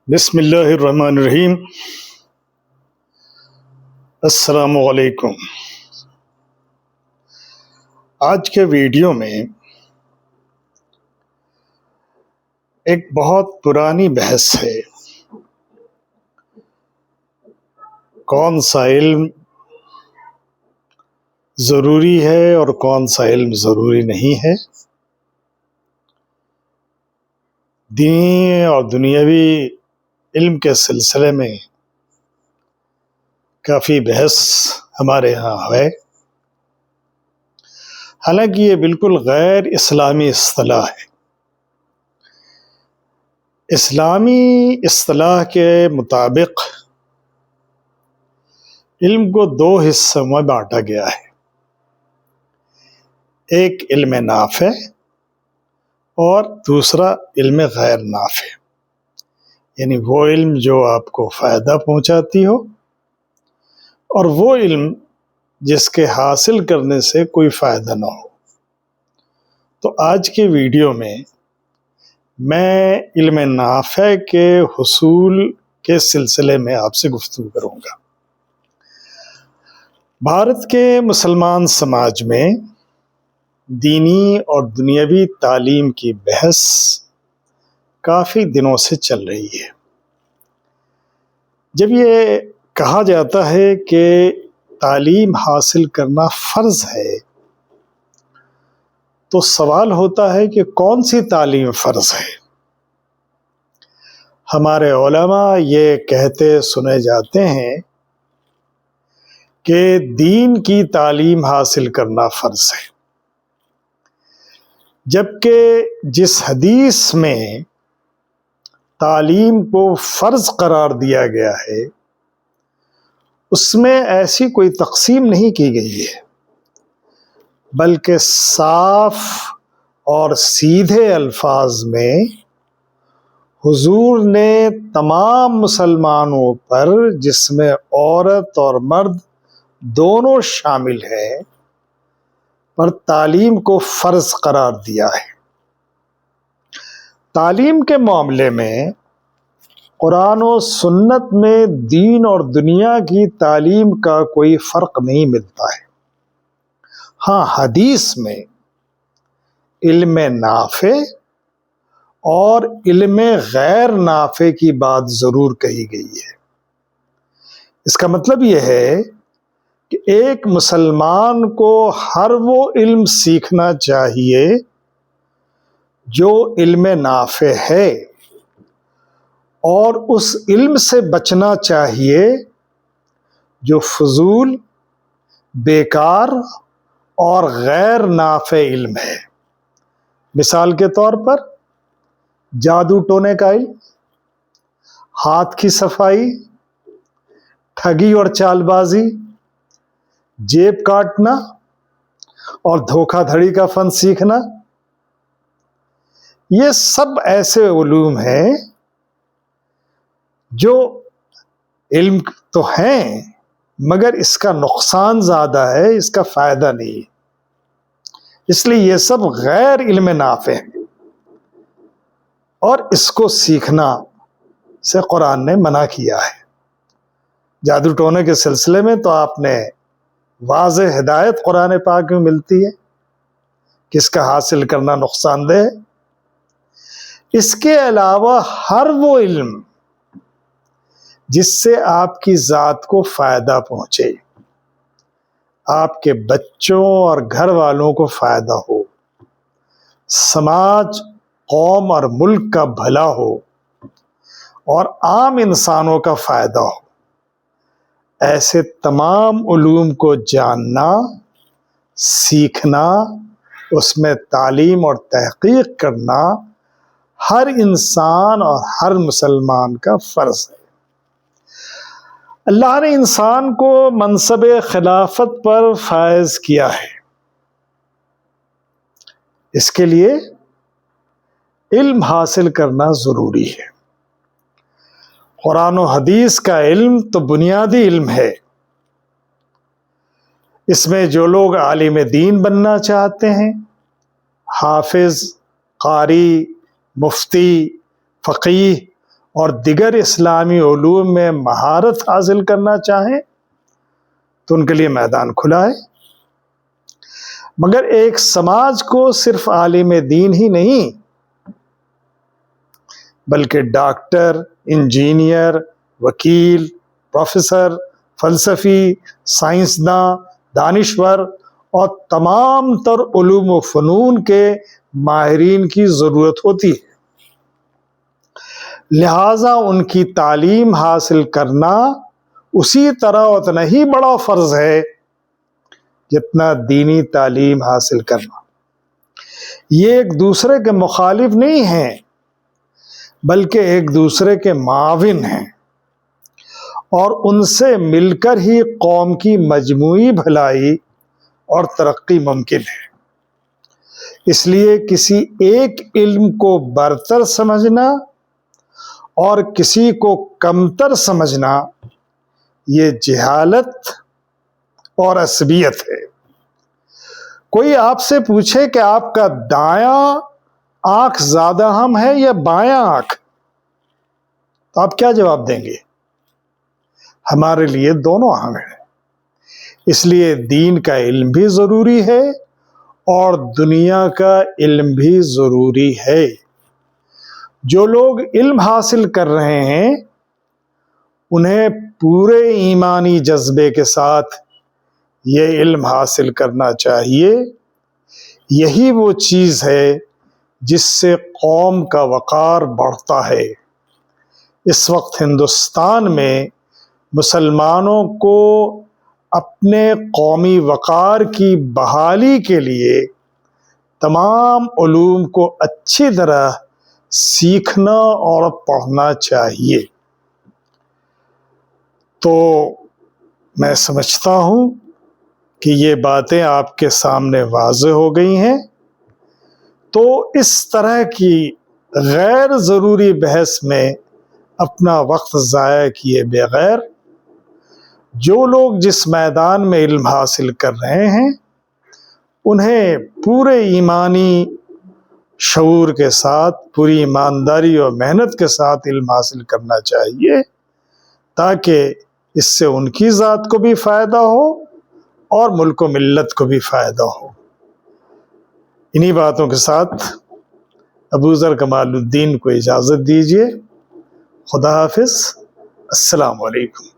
بسم اللہ الرحمن الرحیم۔ السلام علیکم۔ آج کے ویڈیو میں ایک بہت پرانی بحث ہے، کون سا علم ضروری ہے اور کون سا علم ضروری نہیں ہے۔ دینی اور دنیاوی علم کے سلسلے میں کافی بحث ہمارے ہاں ہے، حالانکہ یہ بالکل غیر اسلامی اصطلاح ہے۔ اسلامی اصطلاح کے مطابق علم کو دو حصوں میں بانٹا گیا ہے، ایک علم نافع اور دوسرا علم غیر نافع، یعنی وہ علم جو آپ کو فائدہ پہنچاتی ہو اور وہ علم جس کے حاصل کرنے سے کوئی فائدہ نہ ہو۔ تو آج کے ویڈیو میں علم نافع کے حصول کے سلسلے میں آپ سے گفتگو کروں گا۔ بھارت کے مسلمان سماج میں دینی اور دنیاوی تعلیم کی بحث کافی دنوں سے چل رہی ہے۔ جب یہ کہا جاتا ہے کہ تعلیم حاصل کرنا فرض ہے تو سوال ہوتا ہے کہ کون سی تعلیم فرض ہے۔ ہمارے علماء یہ کہتے سنے جاتے ہیں کہ دین کی تعلیم حاصل کرنا فرض ہے، جبکہ جس حدیث میں تعلیم کو فرض قرار دیا گیا ہے اس میں ایسی کوئی تقسیم نہیں کی گئی ہے، بلکہ صاف اور سیدھے الفاظ میں حضور نے تمام مسلمانوں پر، جس میں عورت اور مرد دونوں شامل ہیں، پر تعلیم کو فرض قرار دیا ہے۔ تعلیم کے معاملے میں قرآن و سنت میں دین اور دنیا کی تعلیم کا کوئی فرق نہیں ملتا ہے۔ ہاں، حدیث میں علم نافع اور علم غیر نافع کی بات ضرور کہی گئی ہے۔ اس کا مطلب یہ ہے کہ ایک مسلمان کو ہر وہ علم سیکھنا چاہیے جو علم نافع ہے، اور اس علم سے بچنا چاہیے جو فضول، بیکار اور غیر نافع علم ہے۔ مثال کے طور پر جادو ٹونے کا علم، ہاتھ کی صفائی، ٹھگی اور چال بازی، جیب کاٹنا اور دھوکہ دھڑی کا فن سیکھنا، یہ سب ایسے علوم ہیں جو علم تو ہیں مگر اس کا نقصان زیادہ ہے، اس کا فائدہ نہیں، اس لیے یہ سب غیر علم نافع ہیں، اور اس کو سیکھنا سے قرآن نے منع کیا ہے۔ جادو ٹونے کے سلسلے میں تو آپ نے واضح ہدایت قرآن پاک میں ملتی ہے کہ اس کا حاصل کرنا نقصان دہ ہے۔ اس کے علاوہ ہر وہ علم جس سے آپ کی ذات کو فائدہ پہنچے، آپ کے بچوں اور گھر والوں کو فائدہ ہو، سماج، قوم اور ملک کا بھلا ہو اور عام انسانوں کا فائدہ ہو، ایسے تمام علوم کو جاننا، سیکھنا، اس میں تعلیم اور تحقیق کرنا ہر انسان اور ہر مسلمان کا فرض ہے۔ اللہ نے انسان کو منصب خلافت پر فائز کیا ہے، اس کے لیے علم حاصل کرنا ضروری ہے۔ قرآن و حدیث کا علم تو بنیادی علم ہے، اس میں جو لوگ عالم دین بننا چاہتے ہیں، حافظ، قاری، مفتی، فقیہ اور دیگر اسلامی علوم میں مہارت حاصل کرنا چاہیں تو ان کے لیے میدان کھلا ہے۔ مگر ایک سماج کو صرف عالم دین ہی نہیں بلکہ ڈاکٹر، انجینئر، وکیل، پروفیسر، فلسفی، سائنسداں، دانشور اور تمام تر علوم و فنون کے ماہرین کی ضرورت ہوتی ہے۔ لہذا ان کی تعلیم حاصل کرنا اسی طرح اتنا ہی بڑا فرض ہے جتنا دینی تعلیم حاصل کرنا۔ یہ ایک دوسرے کے مخالف نہیں ہیں بلکہ ایک دوسرے کے معاون ہیں، اور ان سے مل کر ہی قوم کی مجموعی بھلائی اور ترقی ممکن ہے۔ اس لیے کسی ایک علم کو برتر سمجھنا اور کسی کو کمتر سمجھنا یہ جہالت اور عصبیت ہے۔ کوئی آپ سے پوچھے کہ آپ کا دایاں آنکھ زیادہ اہم ہے یا بایاں آنکھ، تو آپ کیا جواب دیں گے؟ ہمارے لیے دونوں اہم ہیں۔ اس لیے دین کا علم بھی ضروری ہے اور دنیا کا علم بھی ضروری ہے۔ جو لوگ علم حاصل کر رہے ہیں انہیں پورے ایمانی جذبے کے ساتھ یہ علم حاصل کرنا چاہیے۔ یہی وہ چیز ہے جس سے قوم کا وقار بڑھتا ہے۔ اس وقت ہندوستان میں مسلمانوں کو اپنے قومی وقار کی بحالی کے لیے تمام علوم کو اچھی طرح سیکھنا اور پڑھنا چاہیے۔ تو میں سمجھتا ہوں کہ یہ باتیں آپ کے سامنے واضح ہو گئی ہیں، تو اس طرح کی غیر ضروری بحث میں اپنا وقت ضائع کیے بغیر جو لوگ جس میدان میں علم حاصل کر رہے ہیں انہیں پورے ایمانی شعور کے ساتھ، پوری ایمانداری اور محنت کے ساتھ علم حاصل کرنا چاہیے، تاکہ اس سے ان کی ذات کو بھی فائدہ ہو اور ملک و ملت کو بھی فائدہ ہو۔ انہی باتوں کے ساتھ ابوذر کمال الدین کو اجازت دیجیے۔ خدا حافظ۔ السلام علیکم۔